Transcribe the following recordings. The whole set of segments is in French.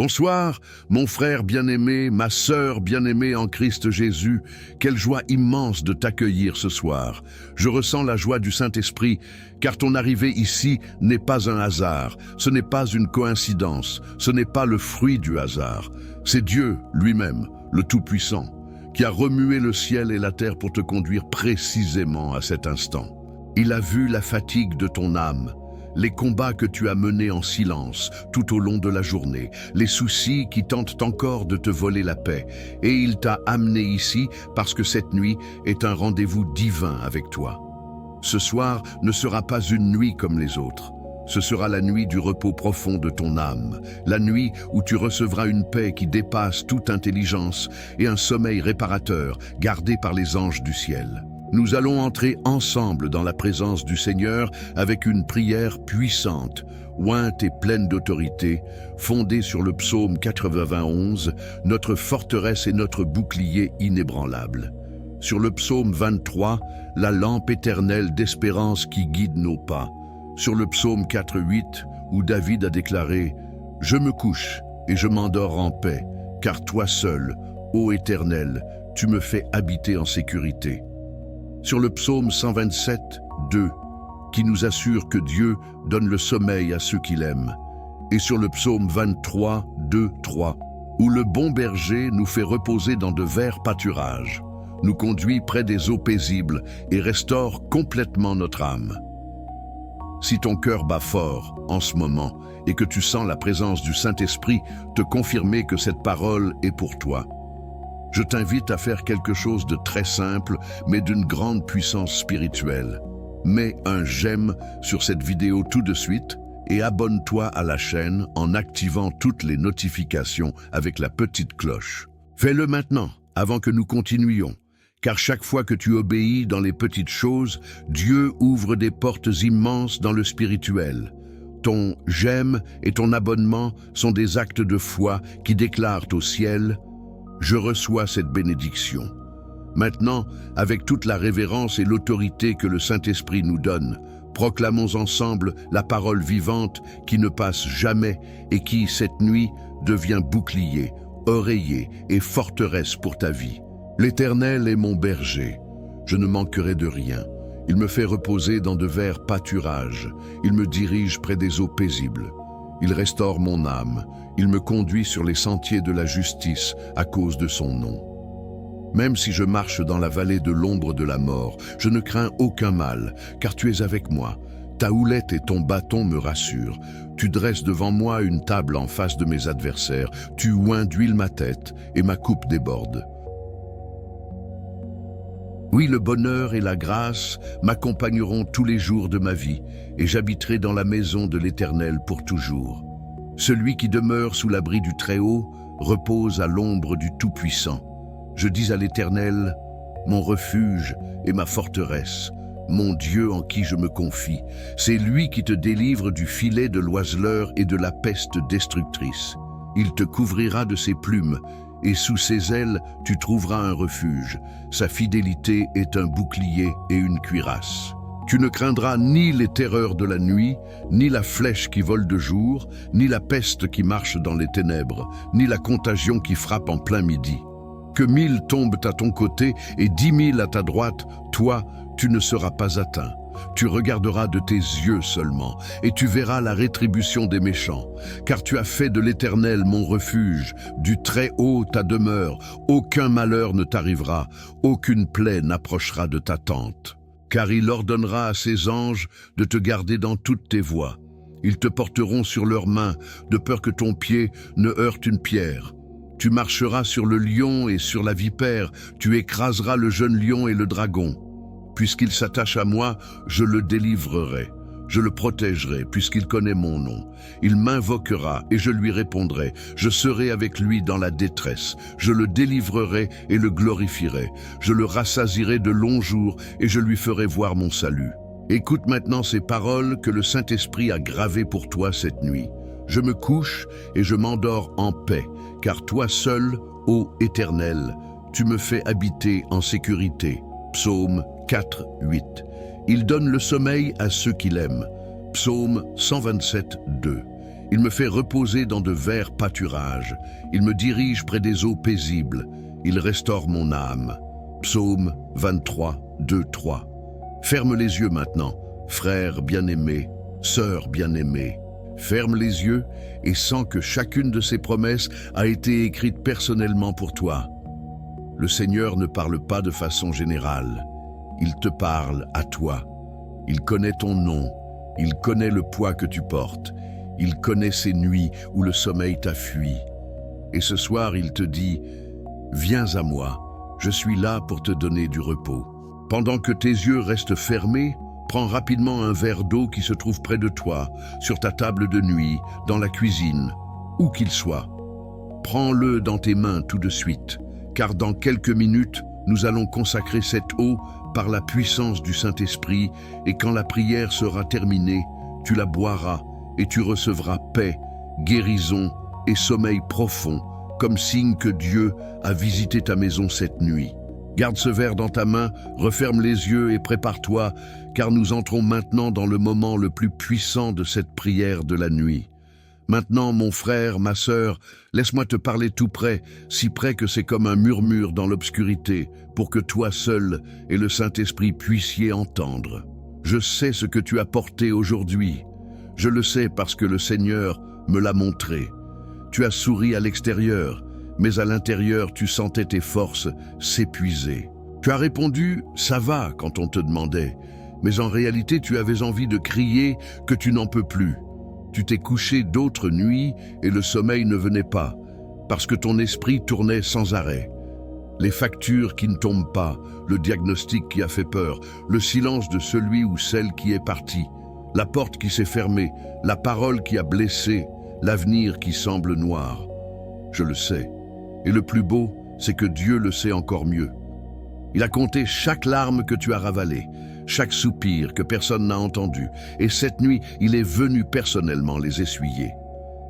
Bonsoir, mon frère bien-aimé, ma sœur bien-aimée en Christ Jésus. Quelle joie immense de t'accueillir ce soir. Je ressens la joie du Saint-Esprit, car ton arrivée ici n'est pas un hasard, ce n'est pas une coïncidence, ce n'est pas le fruit du hasard. C'est Dieu lui-même, le Tout-Puissant, qui a remué le ciel et la terre pour te conduire précisément à cet instant. Il a vu la fatigue de ton âme, les combats que tu as menés en silence tout au long de la journée, les soucis qui tentent encore de te voler la paix, et il t'a amené ici parce que cette nuit est un rendez-vous divin avec toi. Ce soir ne sera pas une nuit comme les autres. Ce sera la nuit du repos profond de ton âme, la nuit où tu recevras une paix qui dépasse toute intelligence et un sommeil réparateur gardé par les anges du ciel. Nous allons entrer ensemble dans la présence du Seigneur avec une prière puissante, ointe et pleine d'autorité, fondée sur le psaume 91, notre forteresse et notre bouclier inébranlable. Sur le psaume 23, la lampe éternelle d'espérance qui guide nos pas. Sur le psaume 4:8, où David a déclaré « Je me couche et je m'endors en paix, car toi seul, ô Éternel, tu me fais habiter en sécurité. » Sur le psaume 127:2, qui nous assure que Dieu donne le sommeil à ceux qu'il aime. Et sur le psaume 23:2-3, où le bon berger nous fait reposer dans de verts pâturages, nous conduit près des eaux paisibles et restaure complètement notre âme. Si ton cœur bat fort en ce moment et que tu sens la présence du Saint-Esprit te confirmer que cette parole est pour toi, je t'invite à faire quelque chose de très simple, mais d'une grande puissance spirituelle. Mets un j'aime sur cette vidéo tout de suite et abonne-toi à la chaîne en activant toutes les notifications avec la petite cloche. Fais-le maintenant, avant que nous continuions, car chaque fois que tu obéis dans les petites choses, Dieu ouvre des portes immenses dans le spirituel. Ton j'aime et ton abonnement sont des actes de foi qui déclarent au ciel « Je reçois cette bénédiction. » Maintenant, avec toute la révérence et l'autorité que le Saint-Esprit nous donne, proclamons ensemble la parole vivante qui ne passe jamais et qui, cette nuit, devient bouclier, oreiller et forteresse pour ta vie. L'Éternel est mon berger. Je ne manquerai de rien. Il me fait reposer dans de verts pâturages. Il me dirige près des eaux paisibles. Il restaure mon âme. Il me conduit sur les sentiers de la justice à cause de son nom. Même si je marche dans la vallée de l'ombre de la mort, je ne crains aucun mal, car tu es avec moi. Ta houlette et ton bâton me rassurent. Tu dresses devant moi une table en face de mes adversaires. Tu oins d'huile ma tête et ma coupe déborde. Oui, le bonheur et la grâce m'accompagneront tous les jours de ma vie, et j'habiterai dans la maison de l'Éternel pour toujours. Celui qui demeure sous l'abri du Très-Haut repose à l'ombre du Tout-Puissant. Je dis à l'Éternel, mon refuge et ma forteresse, mon Dieu en qui je me confie. C'est lui qui te délivre du filet de l'oiseleur et de la peste destructrice. Il te couvrira de ses plumes, et sous ses ailes tu trouveras un refuge. Sa fidélité est un bouclier et une cuirasse. Tu ne craindras ni les terreurs de la nuit, ni la flèche qui vole de jour, ni la peste qui marche dans les ténèbres, ni la contagion qui frappe en plein midi. Que 1000 tombent à ton côté et 10 000 à ta droite, toi, tu ne seras pas atteint. Tu regarderas de tes yeux seulement, et tu verras la rétribution des méchants. Car tu as fait de l'Éternel mon refuge, du Très-Haut ta demeure. Aucun malheur ne t'arrivera, aucune plaie n'approchera de ta tente. Car il ordonnera à ses anges de te garder dans toutes tes voies. Ils te porteront sur leurs mains, de peur que ton pied ne heurte une pierre. Tu marcheras sur le lion et sur la vipère, tu écraseras le jeune lion et le dragon. Puisqu'il s'attache à moi, je le délivrerai. Je le protégerai, puisqu'il connaît mon nom. Il m'invoquera et je lui répondrai. Je serai avec lui dans la détresse. Je le délivrerai et le glorifierai. Je le rassasierai de longs jours et je lui ferai voir mon salut. Écoute maintenant ces paroles que le Saint-Esprit a gravées pour toi cette nuit. Je me couche et je m'endors en paix, car toi seul, ô Éternel, tu me fais habiter en sécurité. Psaume 4:8. Il donne le sommeil à ceux qu'il aime. Psaume 127:2. Il me fait reposer dans de verts pâturages. Il me dirige près des eaux paisibles. Il restaure mon âme. Psaume 23, 2, 3. Ferme les yeux maintenant, frère bien-aimé, sœur bien-aimée. Ferme les yeux et sens que chacune de ces promesses a été écrite personnellement pour toi. Le Seigneur ne parle pas de façon générale. Il te parle à toi. Il connaît ton nom. Il connaît le poids que tu portes. Il connaît ces nuits où le sommeil t'a fui. Et ce soir, il te dit « Viens à moi, je suis là pour te donner du repos. » Pendant que tes yeux restent fermés, prends rapidement un verre d'eau qui se trouve près de toi, sur ta table de nuit, dans la cuisine, où qu'il soit. Prends-le dans tes mains tout de suite, car dans quelques minutes, nous allons consacrer cette eau par la puissance du Saint-Esprit, et quand la prière sera terminée, tu la boiras et tu recevras paix, guérison et sommeil profond, comme signe que Dieu a visité ta maison cette nuit. Garde ce verre dans ta main, referme les yeux et prépare-toi, car nous entrons maintenant dans le moment le plus puissant de cette prière de la nuit. Maintenant, mon frère, ma sœur, laisse-moi te parler tout près, si près que c'est comme un murmure dans l'obscurité, pour que toi seul et le Saint-Esprit puissiez entendre. Je sais ce que tu as porté aujourd'hui. Je le sais parce que le Seigneur me l'a montré. Tu as souri à l'extérieur, mais à l'intérieur, tu sentais tes forces s'épuiser. Tu as répondu « ça va » quand on te demandait, mais en réalité, tu avais envie de crier que tu n'en peux plus. Tu t'es couché d'autres nuits et le sommeil ne venait pas, parce que ton esprit tournait sans arrêt. Les factures qui ne tombent pas, le diagnostic qui a fait peur, le silence de celui ou celle qui est parti, la porte qui s'est fermée, la parole qui a blessé, l'avenir qui semble noir. Je le sais. Et le plus beau, c'est que Dieu le sait encore mieux. Il a compté chaque larme que tu as ravalée, chaque soupir que personne n'a entendu, et cette nuit, il est venu personnellement les essuyer.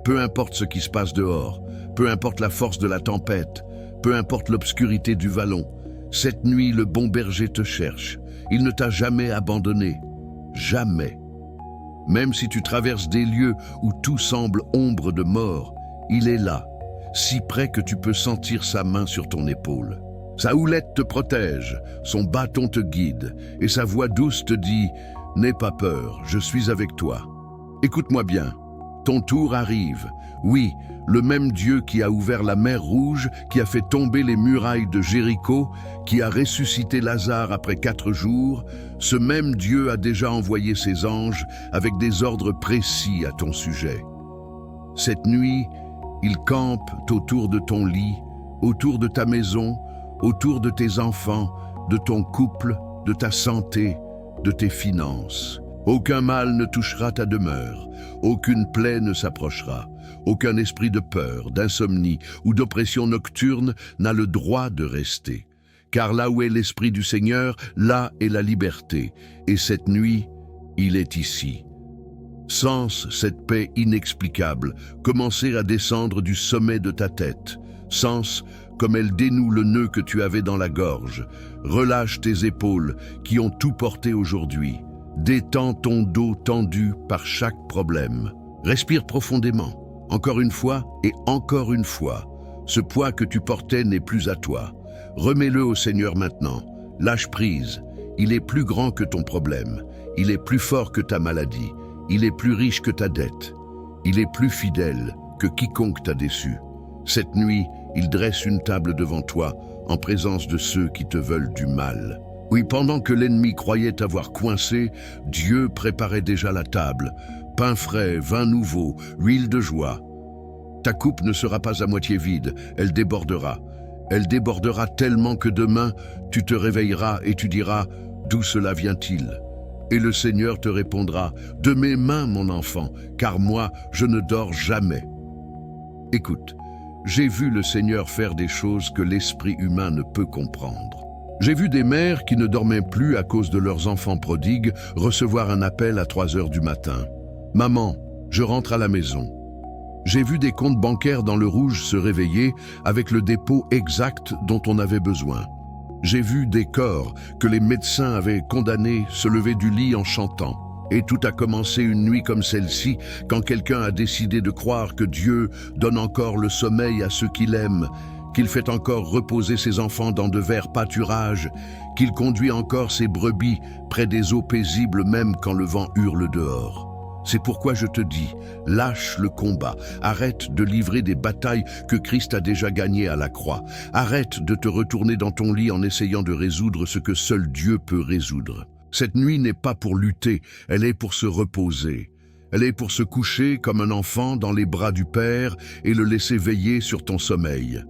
Peu importe ce qui se passe dehors, peu importe la force de la tempête, peu importe l'obscurité du vallon, cette nuit, le bon berger te cherche. Il ne t'a jamais abandonné. Jamais. Même si tu traverses des lieux où tout semble ombre de mort, il est là, si près que tu peux sentir sa main sur ton épaule. Sa houlette te protège, son bâton te guide, et sa voix douce te dit « N'aie pas peur, je suis avec toi. » Écoute-moi bien, ton tour arrive. Oui, le même Dieu qui a ouvert la mer Rouge, qui a fait tomber les murailles de Jéricho, qui a ressuscité Lazare après 4 jours, ce même Dieu a déjà envoyé ses anges avec des ordres précis à ton sujet. Cette nuit, ils campent autour de ton lit, autour de ta maison, autour de tes enfants, de ton couple, de ta santé, de tes finances. Aucun mal ne touchera ta demeure, aucune plaie ne s'approchera, aucun esprit de peur, d'insomnie ou d'oppression nocturne n'a le droit de rester. Car là où est l'Esprit du Seigneur, là est la liberté, et cette nuit, il est ici. Sens cette paix inexplicable commencer à descendre du sommet de ta tête. Sens comme elle dénoue le nœud que tu avais dans la gorge. Relâche tes épaules qui ont tout porté aujourd'hui. Détends ton dos tendu par chaque problème. Respire profondément. Encore une fois et encore une fois. Ce poids que tu portais n'est plus à toi. Remets-le au Seigneur maintenant. Lâche prise. Il est plus grand que ton problème. Il est plus fort que ta maladie. Il est plus riche que ta dette. Il est plus fidèle que quiconque t'a déçu. Cette nuit, il dresse une table devant toi, en présence de ceux qui te veulent du mal. Oui, pendant que l'ennemi croyait t'avoir coincé, Dieu préparait déjà la table. Pain frais, vin nouveau, huile de joie. Ta coupe ne sera pas à moitié vide, elle débordera. Elle débordera tellement que demain, tu te réveilleras et tu diras « D'où cela vient-il » Et le Seigneur te répondra « De mes mains, mon enfant, car moi, je ne dors jamais. » Écoute, j'ai vu le Seigneur faire des choses que l'esprit humain ne peut comprendre. J'ai vu des mères qui ne dormaient plus à cause de leurs enfants prodigues recevoir un appel à 3 heures du matin. « Maman, je rentre à la maison. » J'ai vu des comptes bancaires dans le rouge se réveiller avec le dépôt exact dont on avait besoin. J'ai vu des corps que les médecins avaient condamnés se lever du lit en chantant. Et tout a commencé une nuit comme celle-ci, quand quelqu'un a décidé de croire que Dieu donne encore le sommeil à ceux qu'il aime, qu'il fait encore reposer ses enfants dans de verts pâturages, qu'il conduit encore ses brebis près des eaux paisibles même quand le vent hurle dehors. C'est pourquoi je te dis, lâche le combat, arrête de livrer des batailles que Christ a déjà gagnées à la croix, arrête de te retourner dans ton lit en essayant de résoudre ce que seul Dieu peut résoudre. Cette nuit n'est pas pour lutter, elle est pour se reposer. Elle est pour se coucher comme un enfant dans les bras du Père et le laisser veiller sur ton sommeil.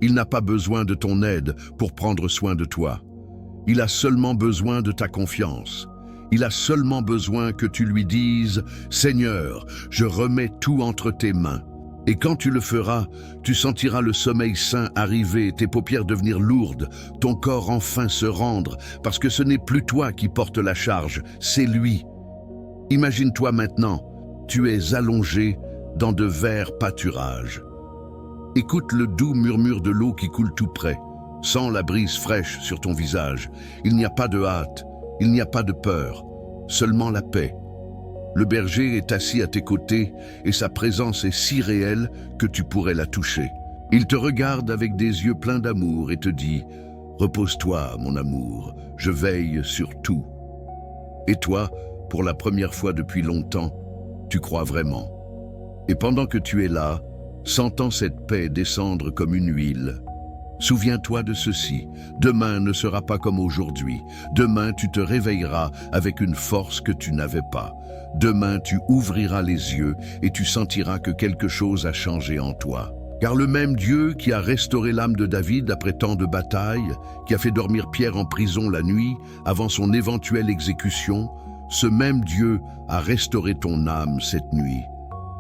Il n'a pas besoin de ton aide pour prendre soin de toi. Il a seulement besoin de ta confiance. Il a seulement besoin que tu lui dises « Seigneur, je remets tout entre tes mains ». Et quand tu le feras, tu sentiras le sommeil sain arriver, tes paupières devenir lourdes, ton corps enfin se rendre, parce que ce n'est plus toi qui portes la charge, c'est lui. Imagine-toi maintenant, tu es allongé dans de verts pâturages. Écoute le doux murmure de l'eau qui coule tout près. Sens la brise fraîche sur ton visage. Il n'y a pas de hâte, il n'y a pas de peur, seulement la paix. Le berger est assis à tes côtés et sa présence est si réelle que tu pourrais la toucher. Il te regarde avec des yeux pleins d'amour et te dit « Repose-toi, mon amour, je veille sur tout. » Et toi, pour la première fois depuis longtemps, tu crois vraiment. Et pendant que tu es là, sentant cette paix descendre comme une huile, souviens-toi de ceci, demain ne sera pas comme aujourd'hui. Demain, tu te réveilleras avec une force que tu n'avais pas. Demain, tu ouvriras les yeux et tu sentiras que quelque chose a changé en toi. Car le même Dieu qui a restauré l'âme de David après tant de batailles, qui a fait dormir Pierre en prison la nuit avant son éventuelle exécution, ce même Dieu a restauré ton âme cette nuit.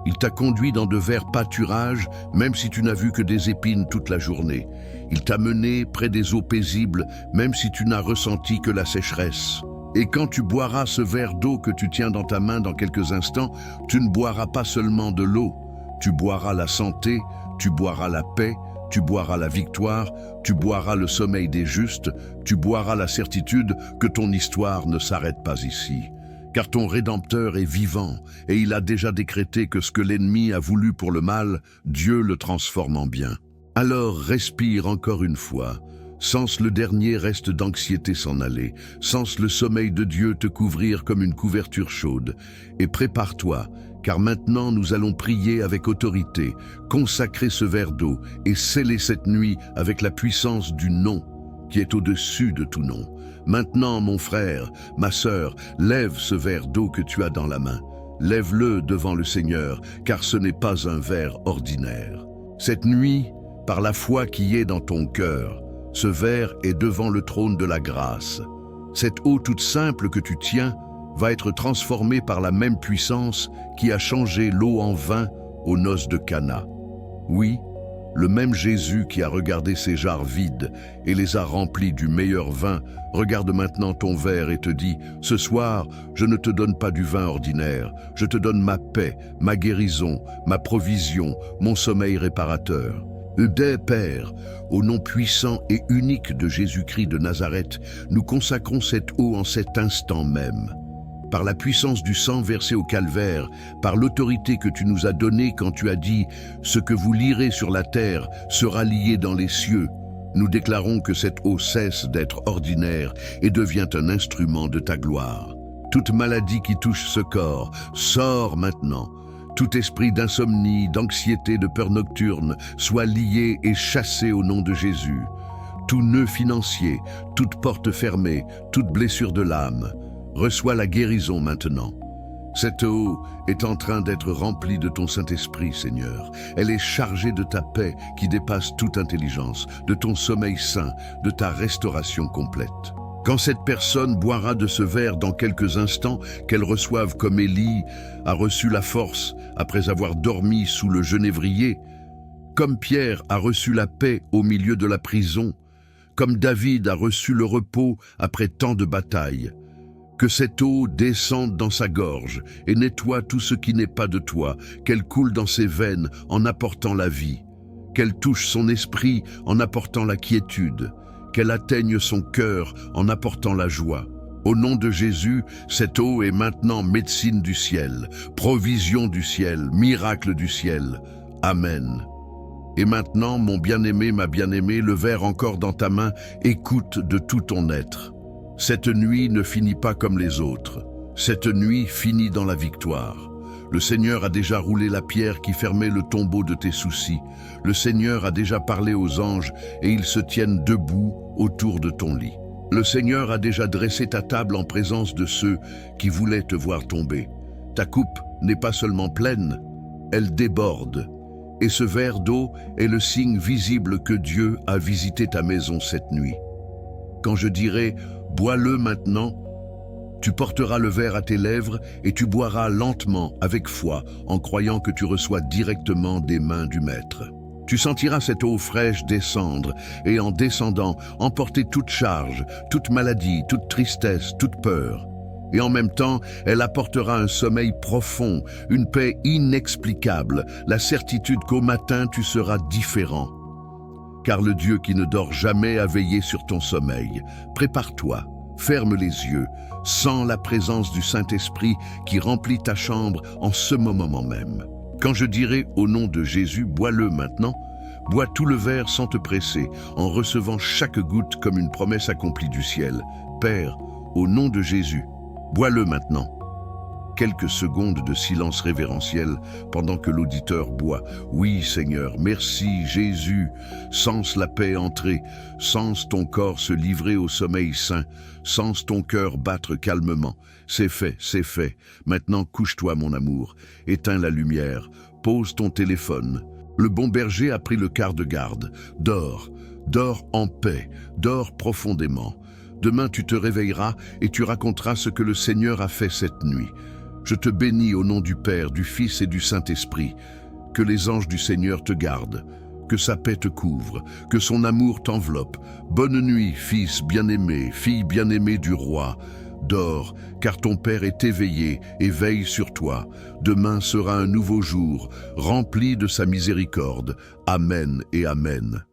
Il t'a conduit dans de verts pâturages, même si tu n'as vu que des épines toute la journée. Il t'a mené près des eaux paisibles, même si tu n'as ressenti que la sécheresse. Et quand tu boiras ce verre d'eau que tu tiens dans ta main dans quelques instants, tu ne boiras pas seulement de l'eau. Tu boiras la santé, tu boiras la paix, tu boiras la victoire, tu boiras le sommeil des justes, tu boiras la certitude que ton histoire ne s'arrête pas ici. Car ton Rédempteur est vivant, et il a déjà décrété que ce que l'ennemi a voulu pour le mal, Dieu le transforme en bien. Alors respire encore une fois, sens le dernier reste d'anxiété s'en aller, sens le sommeil de Dieu te couvrir comme une couverture chaude, et prépare-toi, car maintenant nous allons prier avec autorité, consacrer ce verre d'eau et sceller cette nuit avec la puissance du nom qui est au-dessus de tout nom. Maintenant, mon frère, ma sœur, lève ce verre d'eau que tu as dans la main. Lève-le devant le Seigneur, car ce n'est pas un verre ordinaire. Cette nuit, par la foi qui est dans ton cœur, ce verre est devant le trône de la grâce. Cette eau toute simple que tu tiens va être transformée par la même puissance qui a changé l'eau en vin aux noces de Cana. Oui, le même Jésus qui a regardé ces jarres vides et les a remplis du meilleur vin, regarde maintenant ton verre et te dit « Ce soir, je ne te donne pas du vin ordinaire, je te donne ma paix, ma guérison, ma provision, mon sommeil réparateur. » Père, au nom puissant et unique de Jésus-Christ de Nazareth, nous consacrons cette eau en cet instant même. Par la puissance du sang versé au calvaire, par l'autorité que tu nous as donnée quand tu as dit « Ce que vous lirez sur la terre sera lié dans les cieux », nous déclarons que cette eau cesse d'être ordinaire et devient un instrument de ta gloire. Toute maladie qui touche ce corps, sort maintenant. Tout esprit d'insomnie, d'anxiété, de peur nocturne soit lié et chassé au nom de Jésus. Tout nœud financier, toute porte fermée, toute blessure de l'âme, reçois la guérison maintenant. Cette eau est en train d'être remplie de ton Saint-Esprit, Seigneur. Elle est chargée de ta paix qui dépasse toute intelligence, de ton sommeil sain, de ta restauration complète. Quand cette personne boira de ce verre dans quelques instants, qu'elle reçoive comme Élie a reçu la force après avoir dormi sous le genévrier, comme Pierre a reçu la paix au milieu de la prison, comme David a reçu le repos après tant de batailles, que cette eau descende dans sa gorge et nettoie tout ce qui n'est pas de toi, qu'elle coule dans ses veines en apportant la vie, qu'elle touche son esprit en apportant la quiétude, qu'elle atteigne son cœur en apportant la joie. Au nom de Jésus, cette eau est maintenant médecine du ciel, provision du ciel, miracle du ciel. Amen. Et maintenant, mon bien-aimé, ma bien-aimée, le verre encore dans ta main, écoute de tout ton être. Cette nuit ne finit pas comme les autres. Cette nuit finit dans la victoire. Le Seigneur a déjà roulé la pierre qui fermait le tombeau de tes soucis. Le Seigneur a déjà parlé aux anges et ils se tiennent debout autour de ton lit. Le Seigneur a déjà dressé ta table en présence de ceux qui voulaient te voir tomber. Ta coupe n'est pas seulement pleine, elle déborde. Et ce verre d'eau est le signe visible que Dieu a visité ta maison cette nuit. Quand je dirai « bois-le maintenant », tu porteras le verre à tes lèvres et tu boiras lentement, avec foi, en croyant que tu reçois directement des mains du Maître. Tu sentiras cette eau fraîche descendre et en descendant, emporter toute charge, toute maladie, toute tristesse, toute peur. Et en même temps, elle apportera un sommeil profond, une paix inexplicable, la certitude qu'au matin tu seras différent. Car le Dieu qui ne dort jamais a veillé sur ton sommeil. Prépare-toi, ferme les yeux, sens la présence du Saint-Esprit qui remplit ta chambre en ce moment même. Quand je dirai au nom de Jésus, bois-le maintenant, bois tout le verre sans te presser, en recevant chaque goutte comme une promesse accomplie du ciel. Père, au nom de Jésus, bois-le maintenant. Quelques secondes de silence révérentiel pendant que l'auditeur boit. Oui, Seigneur, merci, Jésus. Sens la paix entrer, sens ton corps se livrer au sommeil sain, sens ton cœur battre calmement. C'est fait, c'est fait. Maintenant, couche-toi, mon amour. Éteins la lumière, pose ton téléphone. Le bon berger a pris le quart de garde. Dors, dors en paix, dors profondément. Demain, tu te réveilleras et tu raconteras ce que le Seigneur a fait cette nuit. Je te bénis au nom du Père, du Fils et du Saint-Esprit. Que les anges du Seigneur te gardent, que sa paix te couvre, que son amour t'enveloppe. Bonne nuit, fils bien-aimé, fille bien-aimée du roi. Dors, car ton Père est éveillé et veille sur toi. Demain sera un nouveau jour, rempli de sa miséricorde. Amen et Amen.